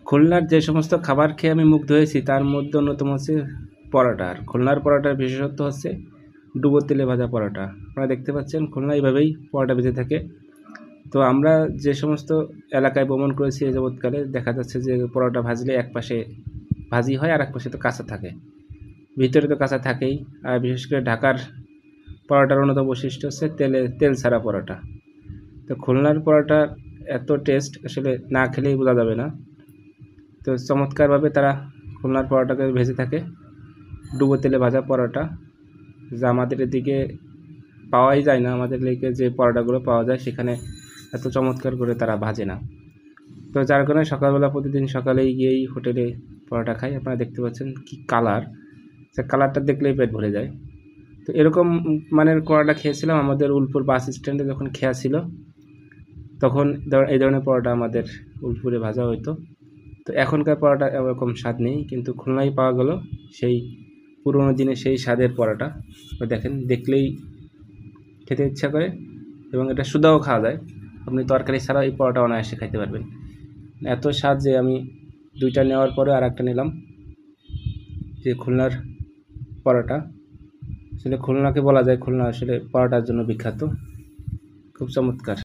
খুলনার যে সমস্ত খাবার খেয়ে আমি মুগ্ধ হয়েছি তার মধ্যে অন্যতম হচ্ছে পরোটা। আর খুলনার পরোটার বিশেষত্ব হচ্ছে ডুবো তেলে ভাজা পরোটা। আপনারা দেখতে পাচ্ছেন খুলনা এইভাবেই পরোটা ভেজে থাকে। তো আমরা যে সমস্ত এলাকায় ভ্রমণ করেছি এ যাবৎকালে দেখা যাচ্ছে যে পরোটা ভাজলে এক পাশে ভাজি হয় আর এক পাশে তো কাঁচা থাকে, ভিতরে তো কাঁচা থাকেই। আর বিশেষ করে ঢাকার পরোটার অন্যতম বৈশিষ্ট্য হচ্ছে তেল ছাড়া পরোটা। তো খুলনার পরোটা এত টেস্ট আসলে না খেলেই বোঝা যাবে না। তো চমৎকারভাবে তারা খুলনার পরোটাকে ভেজে থাকে, ডুবো তেলে ভাজা পরোটা, যা আমাদের এদিকে পাওয়াই যায় না। আমাদের এদিকে যে পরোটাগুলো পাওয়া যায় সেখানে এত চমৎকার করে তারা ভাজে না। তো যার কারণে সকালবেলা প্রতিদিন সকালেই গিয়েই হোটেলে পরোটা খাই। আপনারা দেখতে পাচ্ছেন কি কালার, সে কালারটা দেখলেই পেট ভরে যায়। তো এরকম মানের পরোটা খেয়েছিলাম আমাদের উলপুর বাস স্ট্যান্ডে যখন খেয়া ছিল, তখন এই ধরনের পরোটা আমাদের উলপুরে ভাজা হইতো। তো এখনকার পরোটা এরকম স্বাদ নেই, কিন্তু খুলনায় পাওয়া গেল সেই পুরোনো দিনের সেই স্বাদের পরোটা। তো দেখেন, দেখলেই খেতে ইচ্ছা করে এবং এটা শুধাও খাওয়া যায়। আপনি তরকারি ছাড়াও এই পরোটা অনায়াসে খাইতে পারবেন। এত স্বাদ যে আমি দুইটা নেওয়ার পরে আর একটা নিলাম, যে খুলনার পরোটা। আসলে খুলনাকে বলা যায় খুলনা আসলে পরোটার জন্য বিখ্যাত, খুব চমৎকার।